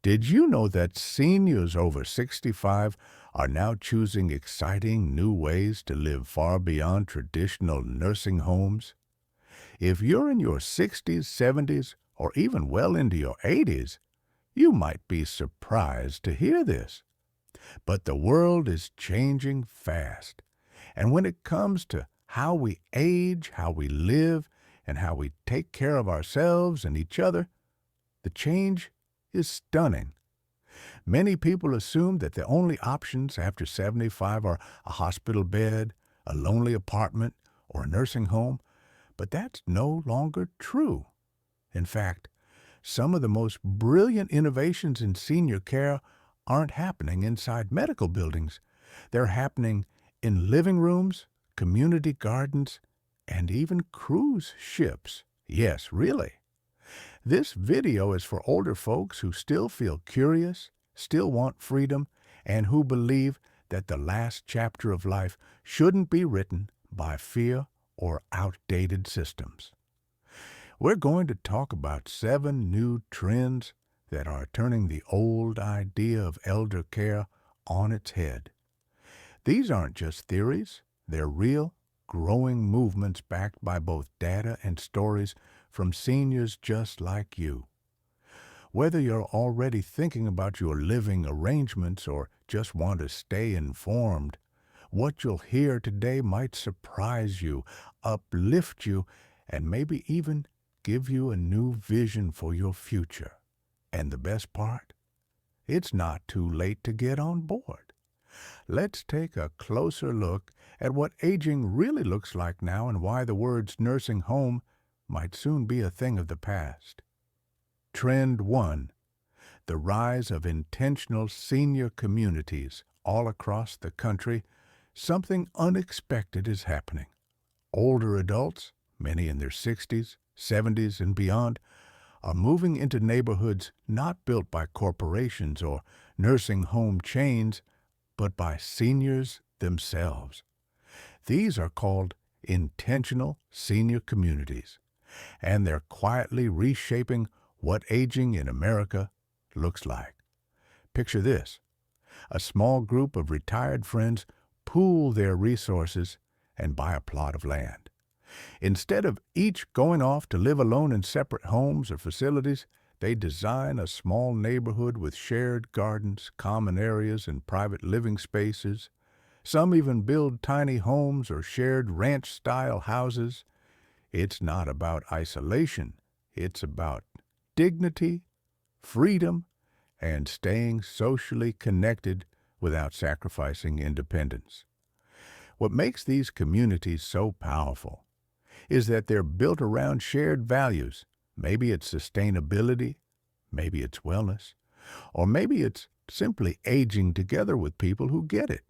Did you know that seniors over 65 are now choosing exciting new ways to live far beyond traditional nursing homes? If you're in your 60s, 70s, or even well into your 80s, you might be surprised to hear this. But the world is changing fast. And when it comes to how we age, how we live, and how we take care of ourselves and each other, the change is stunning. Many people assume that the only options after 75 are a hospital bed, a lonely apartment, or a nursing home, but that's no longer true. In fact, some of the most brilliant innovations in senior care aren't happening inside medical buildings. They're happening in living rooms, community gardens, and even cruise ships. Yes, really. This video is for older folks who still feel curious, still want freedom, and who believe that the last chapter of life shouldn't be written by fear or outdated systems. We're going to talk about 7 new trends that are turning the old idea of elder care on its head. These aren't just theories, they're real, growing movements backed by both data and stories from seniors just like you. Whether you're already thinking about your living arrangements or just want to stay informed, what you'll hear today might surprise you, uplift you, and maybe even give you a new vision for your future. And the best part? It's not too late to get on board. Let's take a closer look at what aging really looks like now and why the words nursing home might soon be a thing of the past. Trend 1. The rise of intentional senior communities all across the country. Something unexpected is happening. Older adults, many in their 60s, 70s, and beyond, are moving into neighborhoods not built by corporations or nursing home chains, but by seniors themselves. These are called intentional senior communities, and they're quietly reshaping what aging in America looks like. Picture this. A small group of retired friends pool their resources and buy a plot of land. Instead of each going off to live alone in separate homes or facilities, they design a small neighborhood with shared gardens, common areas, and private living spaces. Some even build tiny homes or shared ranch-style houses. It's not about isolation. It's about dignity, freedom, and staying socially connected without sacrificing independence. What makes these communities so powerful is that they're built around shared values. Maybe it's sustainability, maybe it's wellness, or maybe it's simply aging together with people who get it.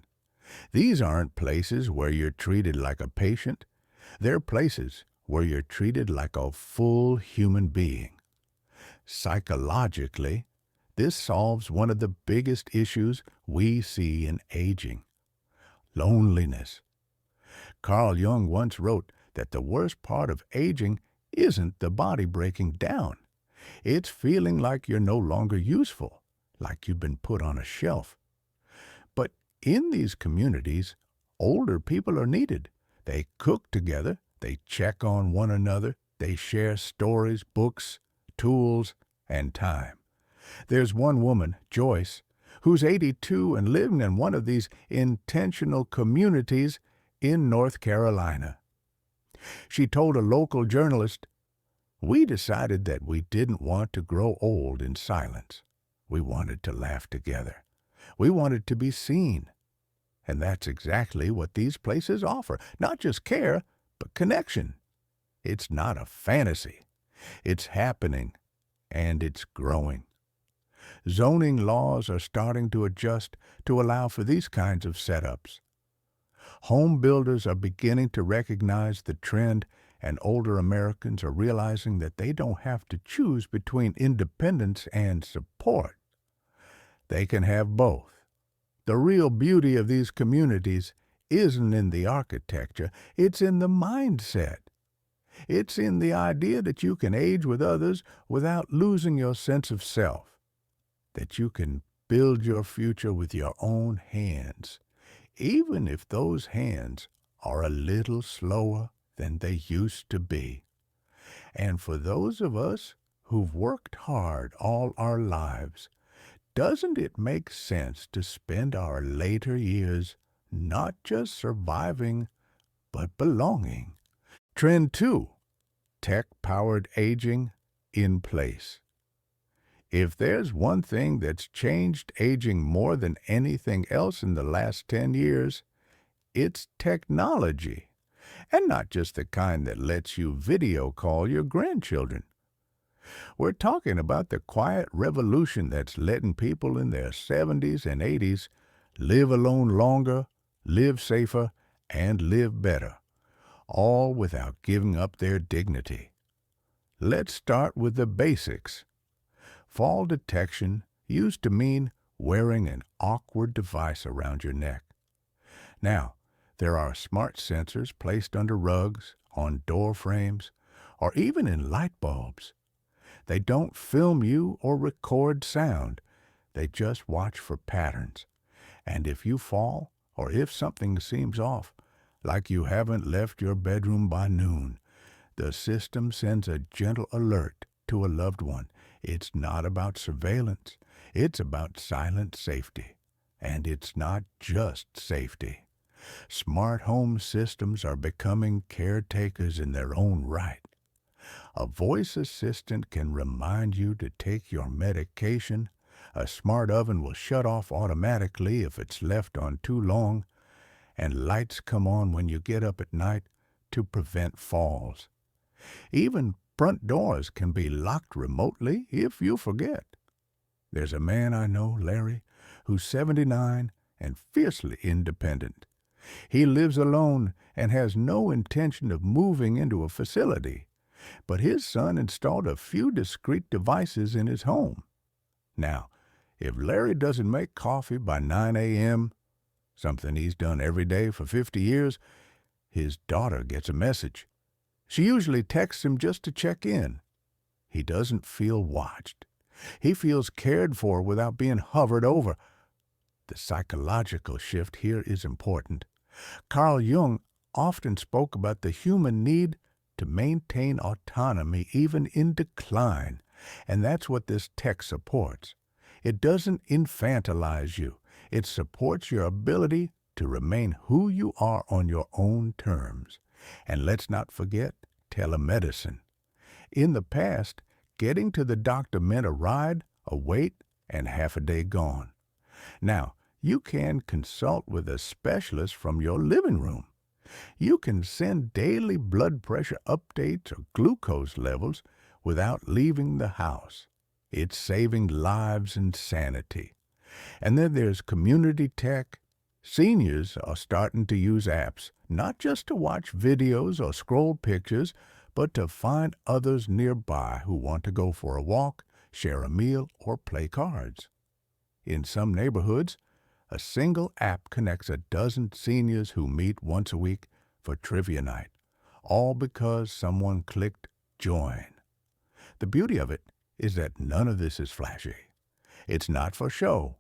These aren't places where you're treated like a patient. They're places where you're treated like a full human being. Psychologically, this solves one of the biggest issues we see in aging: loneliness. Carl Jung once wrote that the worst part of aging isn't the body breaking down. It's feeling like you're no longer useful, like you've been put on a shelf. But in these communities, older people are needed. They cook together, they check on one another, they share stories, books, tools, and time. There's one woman, Joyce, who's 82 and living in one of these intentional communities in North Carolina. She told a local journalist, "We decided that we didn't want to grow old in silence. We wanted to laugh together. We wanted to be seen." And that's exactly what these places offer. Not just care, but connection. It's not a fantasy. It's happening, and it's growing. Zoning laws are starting to adjust to allow for these kinds of setups. Home builders are beginning to recognize the trend, and older Americans are realizing that they don't have to choose between independence and support. They can have both. The real beauty of these communities isn't in the architecture, it's in the mindset. It's in the idea that you can age with others without losing your sense of self. that you can build your future with your own hands, even if those hands are a little slower than they used to be. And for those of us who've worked hard all our lives, doesn't it make sense to spend our later years not just surviving, but belonging? Trend 2, tech-powered aging in place. If there's one thing that's changed aging more than anything else in the last 10 years, it's technology. And not just the kind that lets you video call your grandchildren. We're talking about the quiet revolution that's letting people in their 70s and 80s live alone longer, live safer, and live better, all without giving up their dignity. Let's start with the basics. Fall detection used to mean wearing an awkward device around your neck. Now, there are smart sensors placed under rugs, on door frames, or even in light bulbs. They don't film you or record sound. They just watch for patterns. And if you fall, or if something seems off, like you haven't left your bedroom by noon, the system sends a gentle alert to a loved one. It's not about surveillance. It's about silent safety. And it's not just safety. Smart home systems are becoming caretakers in their own right. A voice assistant can remind you to take your medication. A smart oven will shut off automatically if it's left on too long. And lights come on when you get up at night to prevent falls. Even front doors can be locked remotely if you forget. There's a man I know, Larry, who's 79 and fiercely independent. He lives alone and has no intention of moving into a facility, but his son installed a few discreet devices in his home. Now, if Larry doesn't make coffee by 9 a.m., something he's done every day for 50 years, his daughter gets a message. She usually texts him just to check in. He doesn't feel watched. He feels cared for without being hovered over. The psychological shift here is important. Carl Jung often spoke about the human need to maintain autonomy even in decline, and that's what this tech supports. It doesn't infantilize you. It supports your ability to remain who you are on your own terms. And let's not forget telemedicine. In the past, getting to the doctor meant a ride, a wait, and half a day gone. Now, you can consult with a specialist from your living room. You can send daily blood pressure updates or glucose levels without leaving the house. It's saving lives and sanity. And then there's community tech. Seniors are starting to use apps, not just to watch videos or scroll pictures, but to find others nearby who want to go for a walk, share a meal, or play cards. In some neighborhoods, a single app connects a dozen seniors who meet once a week for trivia night, all because someone clicked join. The beauty of it is that none of this is flashy. It's not for show.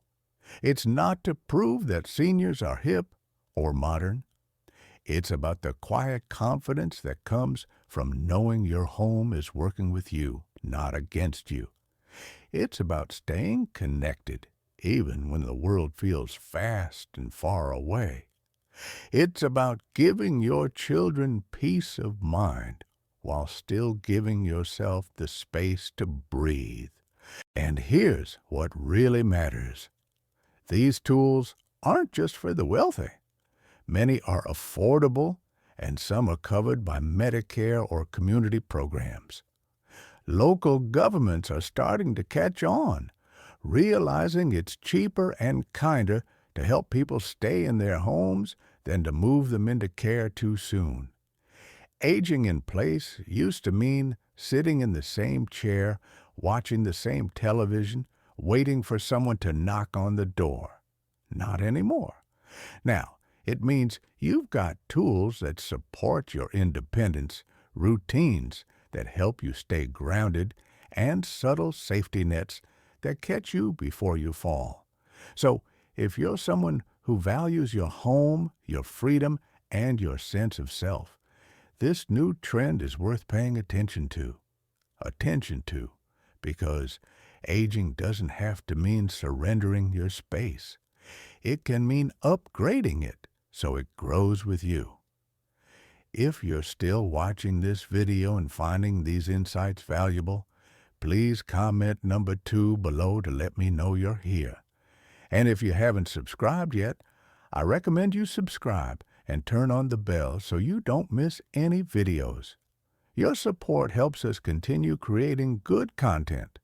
It's not to prove that seniors are hip or modern. It's about the quiet confidence that comes from knowing your home is working with you, not against you. It's about staying connected, even when the world feels vast and far away. It's about giving your children peace of mind while still giving yourself the space to breathe. And here's what really matters. These tools aren't just for the wealthy. Many are affordable, and some are covered by Medicare or community programs. Local governments are starting to catch on, realizing it's cheaper and kinder to help people stay in their homes than to move them into care too soon. Aging in place used to mean sitting in the same chair, watching the same television, waiting for someone to knock on the door. Not anymore. Now, it means you've got tools that support your independence, routines that help you stay grounded, and subtle safety nets that catch you before you fall. So, if you're someone who values your home, your freedom, and your sense of self, this new trend is worth paying attention to. Because aging doesn't have to mean surrendering your space. It can mean upgrading it so it grows with you. If you're still watching this video and finding these insights valuable, please comment number 2 below to let me know you're here. And if you haven't subscribed yet, I recommend you subscribe and turn on the bell so you don't miss any videos. Your support helps us continue creating good content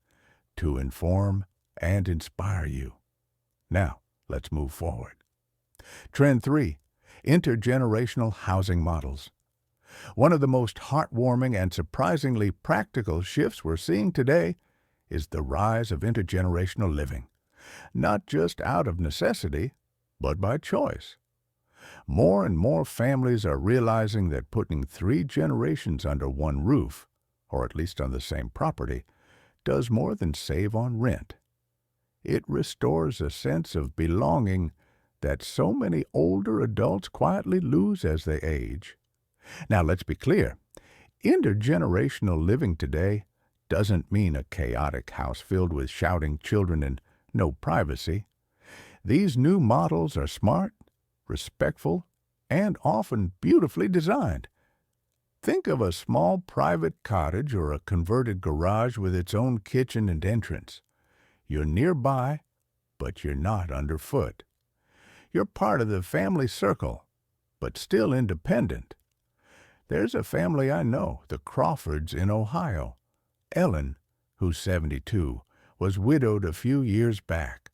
to inform and inspire you. Now, let's move forward. Trend 3, intergenerational housing models. One of the most heartwarming and surprisingly practical shifts we're seeing today is the rise of intergenerational living, not just out of necessity, but by choice. More and more families are realizing that putting 3 generations under one roof, or at least on the same property, does more than save on rent. It restores a sense of belonging that so many older adults quietly lose as they age. Now, let's be clear. Intergenerational living today doesn't mean a chaotic house filled with shouting children and no privacy. These new models are smart, respectful, and often beautifully designed. Think of a small private cottage or a converted garage with its own kitchen and entrance. You're nearby, but you're not underfoot. You're part of the family circle, but still independent. There's a family I know, the Crawfords in Ohio. Ellen, who's 72, was widowed a few years back.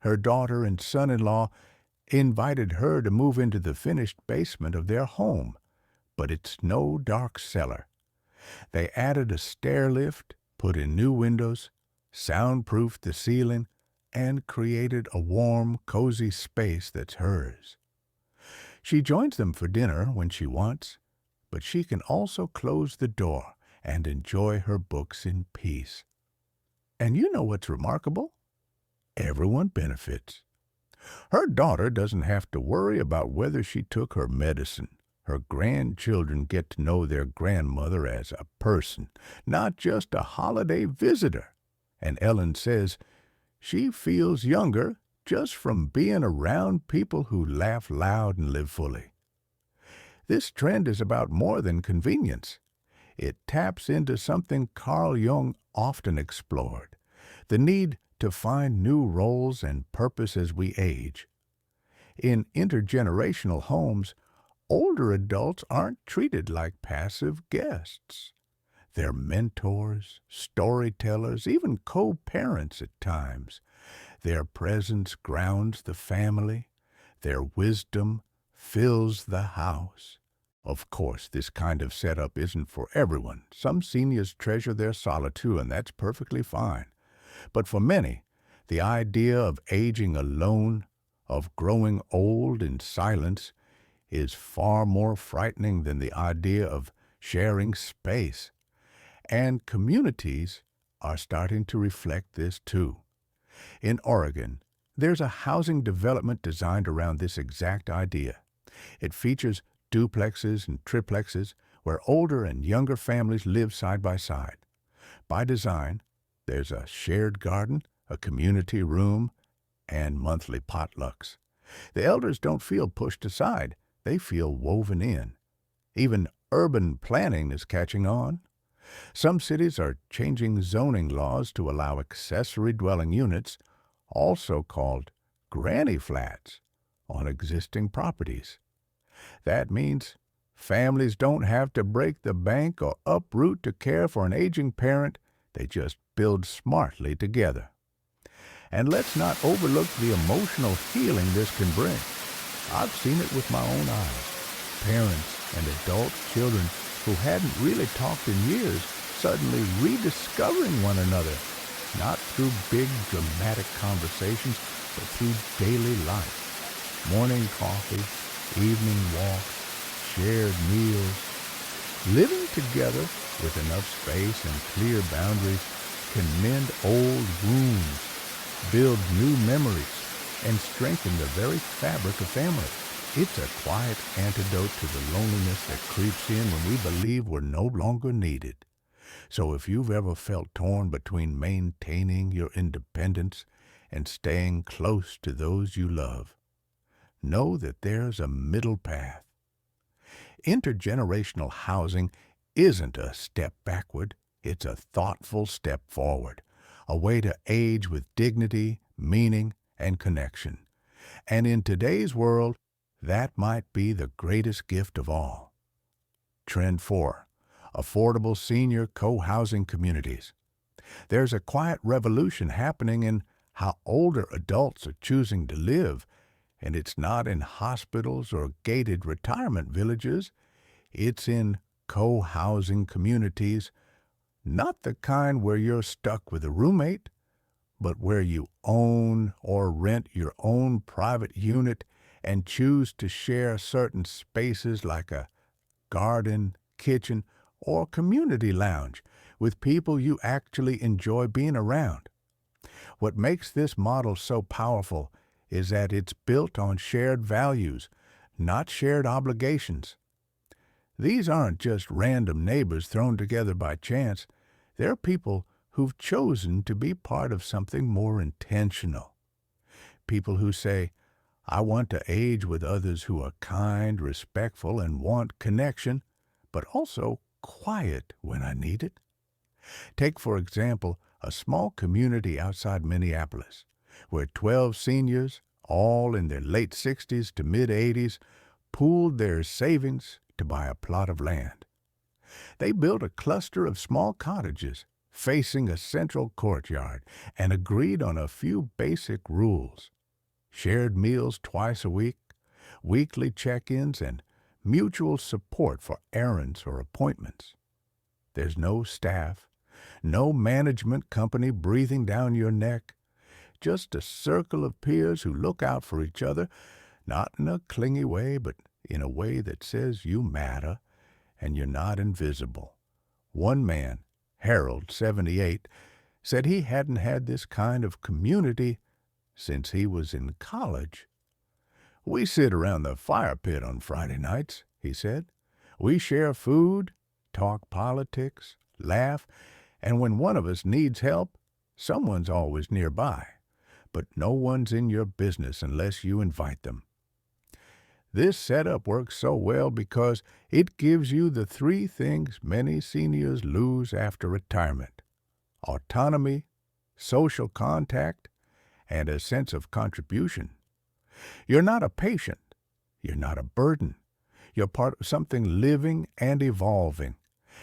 Her daughter and son-in-law invited her to move into the finished basement of their home, but it's no dark cellar. They added a stair lift, put in new windows, soundproofed the ceiling, and created a warm, cozy space that's hers. She joins them for dinner when she wants, but she can also close the door and enjoy her books in peace. And you know what's remarkable? Everyone benefits. Her daughter doesn't have to worry about whether she took her medicine. Her grandchildren get to know their grandmother as a person, not just a holiday visitor. And Ellen says she feels younger just from being around people who laugh loud and live fully. This trend is about more than convenience. It taps into something Carl Jung often explored, the need to find new roles and purpose as we age. In intergenerational homes, older adults aren't treated like passive guests. They're mentors, storytellers, even co-parents at times. Their presence grounds the family. Their wisdom fills the house. Of course, this kind of setup isn't for everyone. Some seniors treasure their solitude, and that's perfectly fine. But for many, the idea of aging alone, of growing old in silence, is far more frightening than the idea of sharing space. And communities are starting to reflect this too. In Oregon, there's a housing development designed around this exact idea. It features duplexes and triplexes where older and younger families live side by side. By design, there's a shared garden, a community room, and monthly potlucks. The elders don't feel pushed aside. They feel woven in. Even urban planning is catching on. Some cities are changing zoning laws to allow accessory dwelling units, also called granny flats, on existing properties. That means families don't have to break the bank or uproot to care for an aging parent. They just build smartly together. And let's not overlook the emotional healing this can bring. I've seen it with my own eyes. Parents and adult children who hadn't really talked in years suddenly rediscovering one another, not through big dramatic conversations, but through daily life. Morning coffee, evening walks, shared meals. Living together with enough space and clear boundaries can mend old wounds, build new memories, and strengthen the very fabric of family. It's a quiet antidote to the loneliness that creeps in when we believe we're no longer needed. So if you've ever felt torn between maintaining your independence and staying close to those you love, know that there's a middle path. Intergenerational housing isn't a step backward, it's a thoughtful step forward, a way to age with dignity, meaning, and connection. And in today's world, that might be the greatest gift of all. Trend 4. Affordable senior co-housing communities. There's a quiet revolution happening in how older adults are choosing to live, and it's not in hospitals or gated retirement villages. It's in co-housing communities, not the kind where you're stuck with a roommate, but where you own or rent your own private unit and choose to share certain spaces like a garden, kitchen, or community lounge with people you actually enjoy being around. What makes this model so powerful is that it's built on shared values, not shared obligations. These aren't just random neighbors thrown together by chance. They're people who've chosen to be part of something more intentional. People who say, I want to age with others who are kind, respectful, and want connection, but also quiet when I need it. Take, for example, a small community outside Minneapolis, where 12 seniors, all in their late 60s to mid-80s, pooled their savings to buy a plot of land. They built a cluster of small cottages facing a central courtyard and agreed on a few basic rules: shared meals twice a week, weekly check-ins, and mutual support for errands or appointments. There's no staff, no management company breathing down your neck, just a circle of peers who look out for each other, not in a clingy way, but in a way that says you matter and you're not invisible. One man, Harold, 78, said he hadn't had this kind of community since he was in college. We sit around the fire pit on Friday nights, he said. We share food, talk politics, laugh, and when one of us needs help, someone's always nearby. But no one's in your business unless you invite them. This setup works so well because it gives you the three things many seniors lose after retirement: autonomy, social contact, and a sense of contribution. You're not a patient. You're not a burden. You're part of something living and evolving.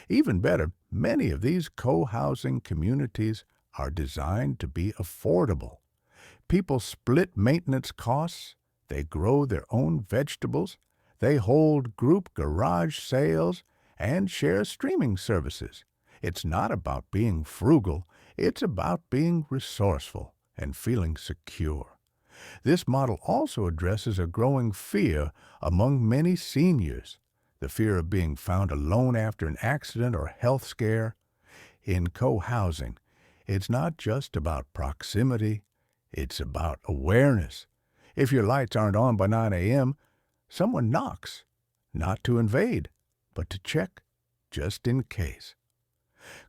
Even better, many of these co-housing communities are designed to be affordable. People split maintenance costs, they grow their own vegetables, they hold group garage sales, and share streaming services. It's not about being frugal, it's about being resourceful and feeling secure. This model also addresses a growing fear among many seniors, the fear of being found alone after an accident or health scare. In co-housing, it's not just about proximity, it's about awareness. If your lights aren't on by 9 a.m., someone knocks, not to invade, but to check, just in case.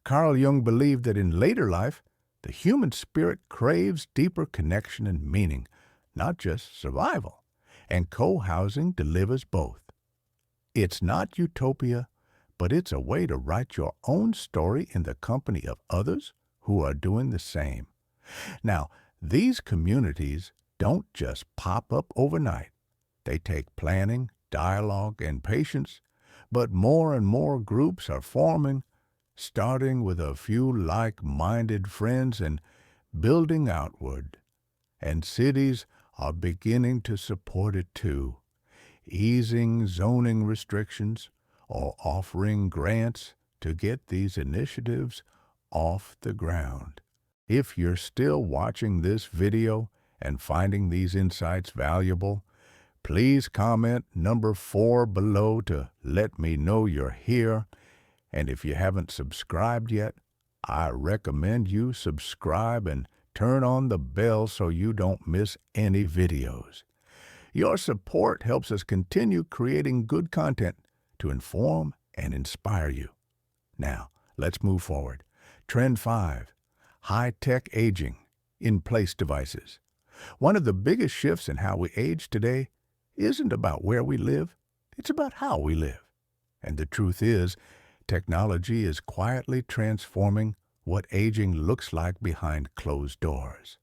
Carl Jung believed that in later life, the human spirit craves deeper connection and meaning, not just survival, and co-housing delivers both. It's not utopia, but it's a way to write your own story in the company of others who are doing the same. Now, these communities don't just pop up overnight. They take planning, dialogue, and patience, but more and more groups are forming, starting with a few like-minded friends and building outward. And cities are beginning to support it too, easing zoning restrictions or offering grants to get these initiatives off the ground. If you're still watching this video and finding these insights valuable, please comment number 4 below to let me know you're here. And if you haven't subscribed yet, I recommend you subscribe and turn on the bell so you don't miss any videos. Your support helps us continue creating good content to inform and inspire you. Now, let's move forward. Trend 5. High-tech aging in place devices. One of the biggest shifts in how we age today isn't about where we live, it's about how we live. And the truth is, technology is quietly transforming what aging looks like behind closed doors.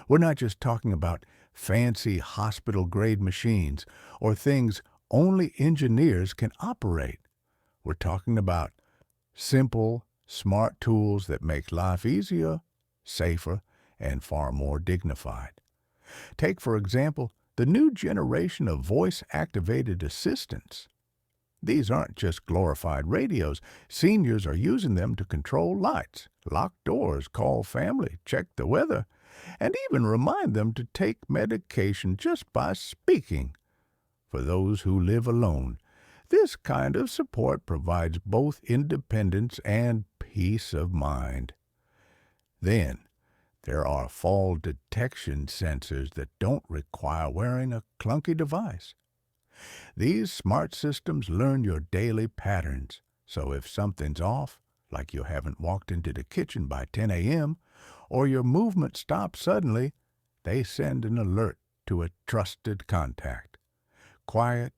We're not just talking about fancy hospital-grade machines or things only engineers can operate. We're talking about simple, smart tools that make life easier, safer, and far more dignified. Take, for example, the new generation of voice-activated assistants. These aren't just glorified radios. Seniors are using them to control lights, lock doors, call family, check the weather, and even remind them to take medication just by speaking. For those who live alone, this kind of support provides both independence and peace of mind. Then, there are fall detection sensors that don't require wearing a clunky device. These smart systems learn your daily patterns, so if something's off, like you haven't walked into the kitchen by 10 a.m., or your movement stops suddenly, they send an alert to a trusted contact. Quiet,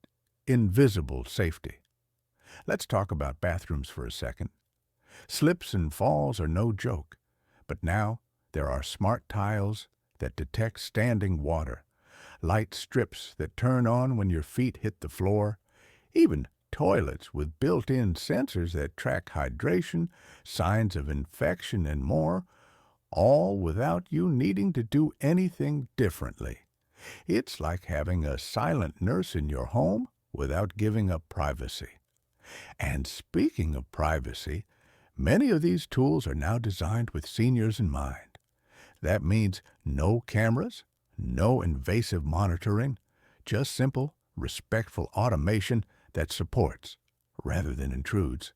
invisible safety. Let's talk about bathrooms for a second. Slips and falls are no joke, but now there are smart tiles that detect standing water, light strips that turn on when your feet hit the floor, even toilets with built-in sensors that track hydration, signs of infection, and more, all without you needing to do anything differently. It's like having a silent nurse in your home without giving up privacy. And speaking of privacy, many of these tools are now designed with seniors in mind. That means no cameras, no invasive monitoring, just simple, respectful automation that supports rather than intrudes.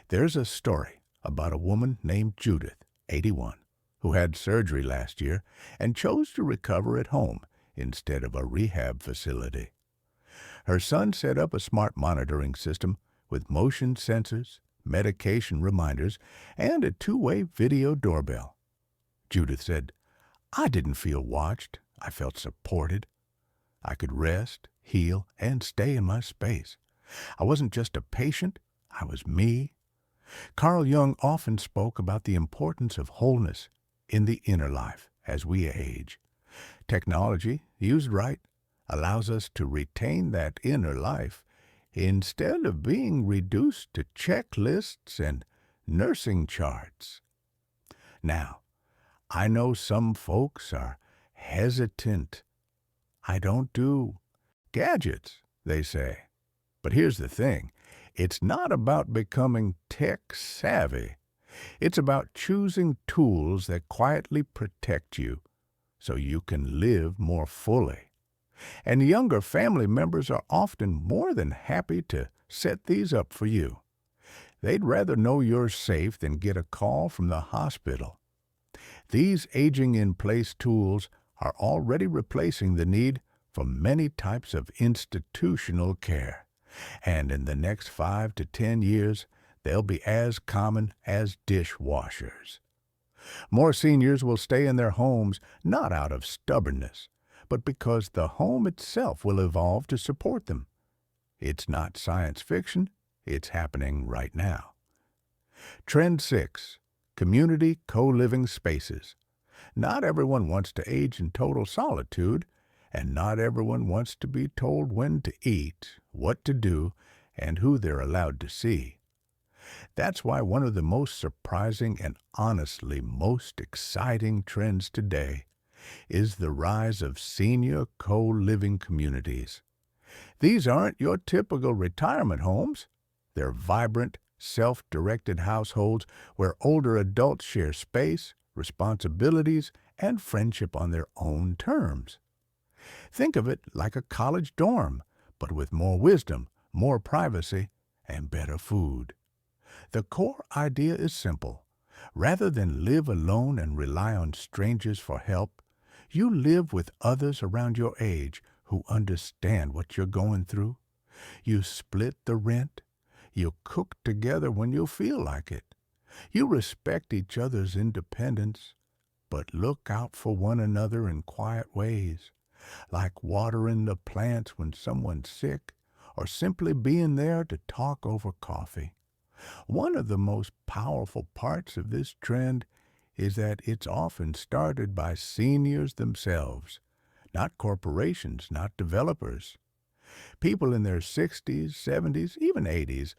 There's a story about a woman named Judith, 81, who had surgery last year and chose to recover at home instead of a rehab facility. Her son set up a smart monitoring system with motion sensors, medication reminders, and a two-way video doorbell. Judith said, "I didn't feel watched. I felt supported. I could rest, heal, and stay in my space. I wasn't just a patient. I was me." Carl Jung often spoke about the importance of wholeness in the inner life as we age. Technology, used right, allows us to retain that inner life instead of being reduced to checklists and nursing charts. Now, I know some folks are hesitant. "I don't do gadgets," they say. But here's the thing. It's not about becoming tech-savvy. It's about choosing tools that quietly protect you so you can live more fully. And younger family members are often more than happy to set these up for you. They'd rather know you're safe than get a call from the hospital. These aging-in-place tools are already replacing the need for many types of institutional care. And in the next 5 to 10 years, they'll be as common as dishwashers. More seniors will stay in their homes not out of stubbornness, but because the home itself will evolve to support them. It's not science fiction, it's happening right now. Trend 6. Community co-living spaces. Not everyone wants to age in total solitude, and not everyone wants to be told when to eat, what to do, and who they're allowed to see. That's why one of the most surprising and honestly most exciting trends today is the rise of senior co-living communities. These aren't your typical retirement homes. They're vibrant, self-directed households where older adults share space, responsibilities, and friendship on their own terms. Think of it like a college dorm, but with more wisdom, more privacy, and better food. The core idea is simple. Rather than live alone and rely on strangers for help, you live with others around your age who understand what you're going through. You split the rent. You cook together when you feel like it. You respect each other's independence, but look out for one another in quiet ways, like watering the plants when someone's sick, or simply being there to talk over coffee. One of the most powerful parts of this trend is that it's often started by seniors themselves, not corporations, not developers. People in their 60s, 70s, even 80s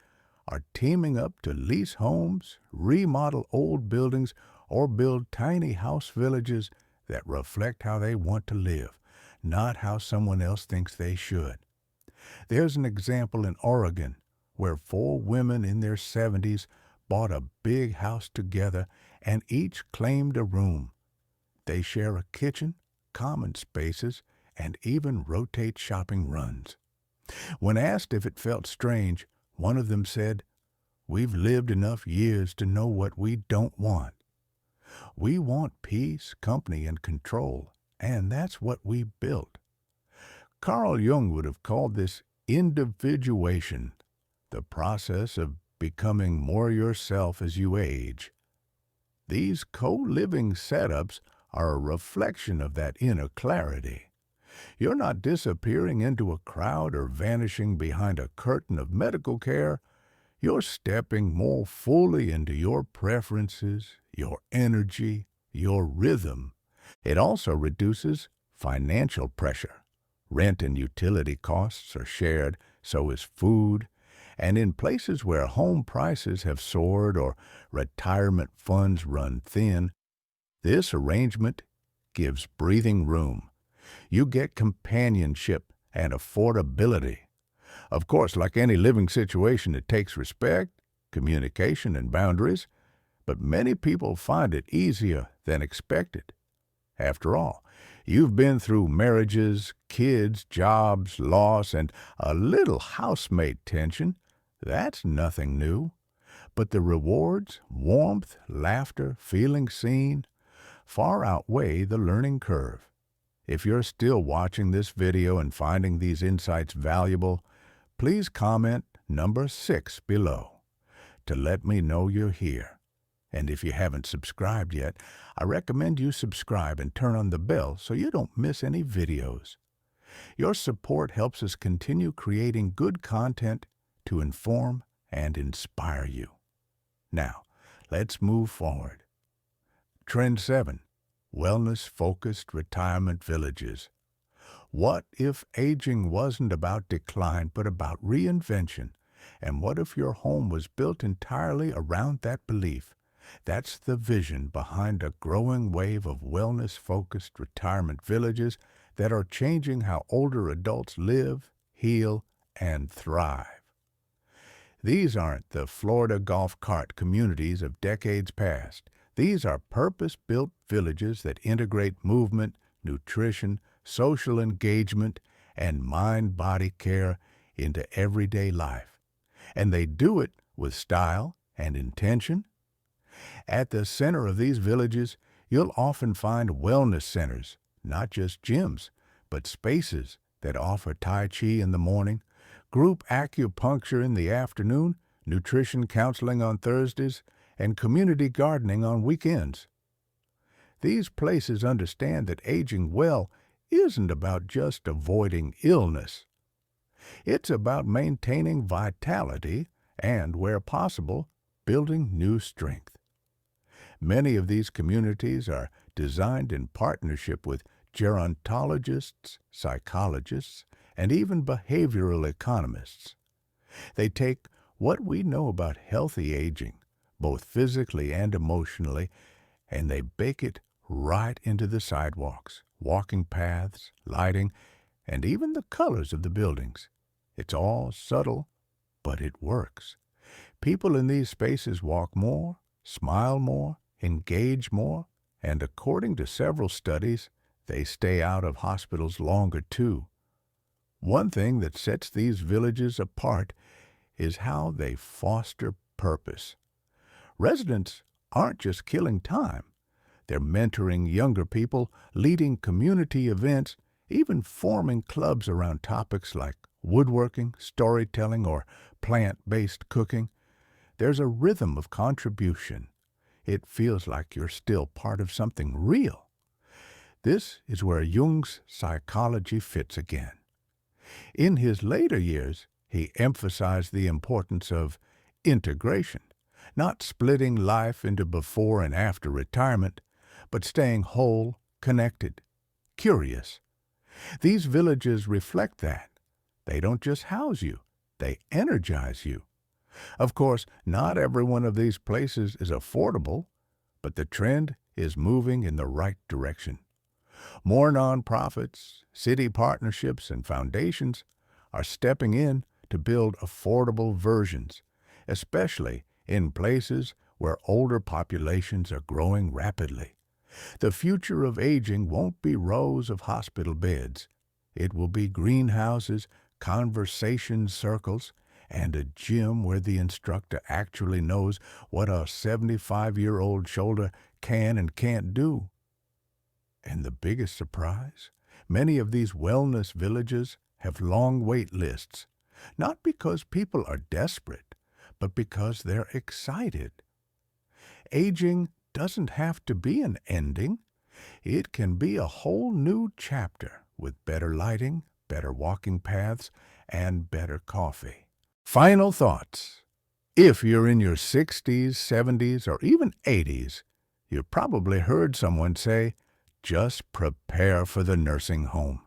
are teaming up to lease homes, remodel old buildings, or build tiny house villages that reflect how they want to live, not how someone else thinks they should. There's an example in Oregon where four women in their 70s bought a big house together and each claimed a room. They share a kitchen, common spaces, and even rotate shopping runs. When asked if it felt strange, one of them said, "We've lived enough years to know what we don't want. We want peace, company, and control, and that's what we built." Carl Jung would have called this individuation, the process of becoming more yourself as you age. These co-living setups are a reflection of that inner clarity. You're not disappearing into a crowd or vanishing behind a curtain of medical care. You're stepping more fully into your preferences, your energy, your rhythm. It also reduces financial pressure. Rent and utility costs are shared, so is food. And in places where home prices have soared or retirement funds run thin, this arrangement gives breathing room. You get companionship and affordability. Of course, like any living situation, it takes respect, communication, and boundaries, but many people find it easier than expected. After all, you've been through marriages, kids, jobs, loss, and a little housemate tension. That's nothing new. But the rewards, warmth, laughter, feeling seen, far outweigh the learning curve. If you're still watching this video and finding these insights valuable, please comment number 6 below to let me know you're here. And if you haven't subscribed yet, I recommend you subscribe and turn on the bell so you don't miss any videos. Your support helps us continue creating good content to inform and inspire you. Now, let's move forward. Trend 7. Wellness-focused retirement villages. What if aging wasn't about decline but about reinvention? And what if your home was built entirely around that belief? That's the vision behind a growing wave of wellness-focused retirement villages that are changing how older adults live, heal, and thrive. These aren't the Florida golf cart communities of decades past. These are purpose-built villages that integrate movement, nutrition, social engagement, and mind-body care into everyday life. And they do it with style and intention. At the center of these villages, you'll often find wellness centers, not just gyms, but spaces that offer Tai Chi in the morning, group acupuncture in the afternoon, nutrition counseling on Thursdays, and community gardening on weekends. These places understand that aging well isn't about just avoiding illness. It's about maintaining vitality and, where possible, building new strength. Many of these communities are designed in partnership with gerontologists, psychologists, and even behavioral economists. They take what we know about healthy aging, both physically and emotionally, and they bake it right into the sidewalks, walking paths, lighting, and even the colors of the buildings. It's all subtle, but it works. People in these spaces walk more, smile more, engage more, and according to several studies, they stay out of hospitals longer too. One thing that sets these villages apart is how they foster purpose. Residents aren't just killing time. They're mentoring younger people, leading community events, even forming clubs around topics like woodworking, storytelling, or plant-based cooking. There's a rhythm of contribution. It feels like you're still part of something real. This is where Jung's psychology fits again. In his later years, he emphasized the importance of integration, not splitting life into before and after retirement, but staying whole, connected, curious. These villages reflect that. They don't just house you, they energize you. Of course, not every one of these places is affordable, but the trend is moving in the right direction. More nonprofits, city partnerships, and foundations are stepping in to build affordable versions, especially in places where older populations are growing rapidly. The future of aging won't be rows of hospital beds. It will be greenhouses, conversation circles, and a gym where the instructor actually knows what a 75-year-old shoulder can and can't do. And the biggest surprise? Many of these wellness villages have long wait lists, not because people are desperate, but because they're excited. Aging doesn't have to be an ending. It can be a whole new chapter with better lighting, better walking paths, and better coffee. Final thoughts. If you're in your 60s, 70s, or even 80s, you've probably heard someone say, just prepare for the nursing home.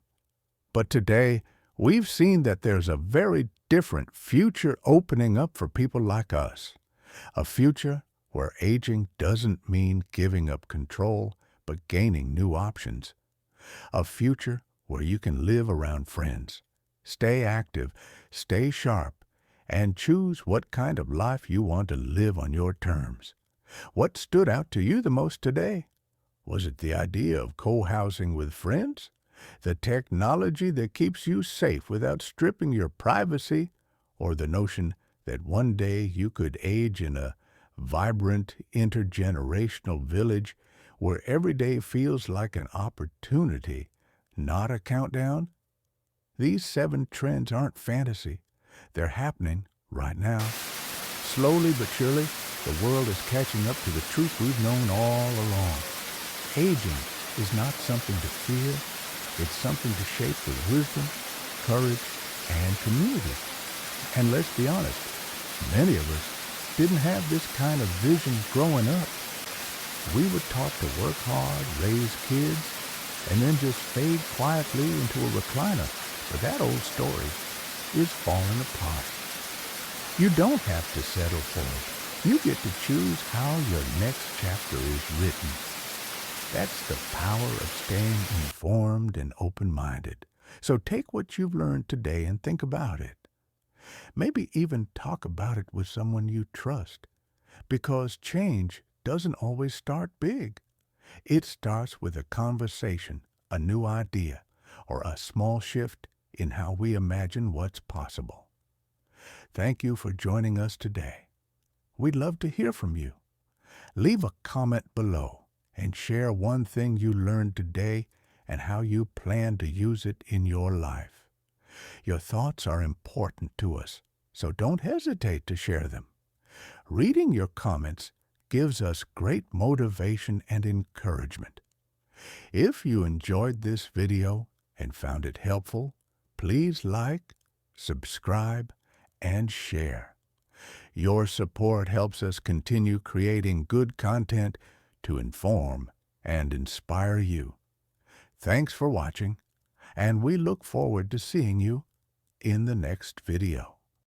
But today, we've seen that there's a very different future opening up for people like us. A future where aging doesn't mean giving up control, but gaining new options. A future where you can live around friends, stay active, stay sharp, and choose what kind of life you want to live on your terms. What stood out to you the most today? Was it the idea of co-housing with friends? The technology that keeps you safe without stripping your privacy? Or the notion that one day you could age in a vibrant, intergenerational village where every day feels like an opportunity, not a countdown? These 7 trends aren't fantasy. They're happening right now. Slowly but surely, the world is catching up to the truth we've known all along. Aging is not something to fear. It's something to shape with wisdom, courage, and community. And let's be honest, many of us didn't have this kind of vision growing up. We were taught to work hard, raise kids, and then just fade quietly into a recliner. But that old story is falling apart. You don't have to settle for it. You get to choose how your next chapter is written. That's the power of staying informed and open-minded. So take what you've learned today and think about it. Maybe even talk about it with someone you trust, because change doesn't always start big. It starts with a conversation, a new idea, or a small shift in how we imagine what's possible. Thank you for joining us today. We'd love to hear from you. Leave a comment below and share one thing you learned today and how you plan to use it in your life. Your thoughts are important to us, so don't hesitate to share them. Reading your comments gives us great motivation and encouragement. If you enjoyed this video and found it helpful, please like, subscribe, and share. Your support helps us continue creating good content to inform and inspire you. Thanks for watching, and we look forward to seeing you in the next video.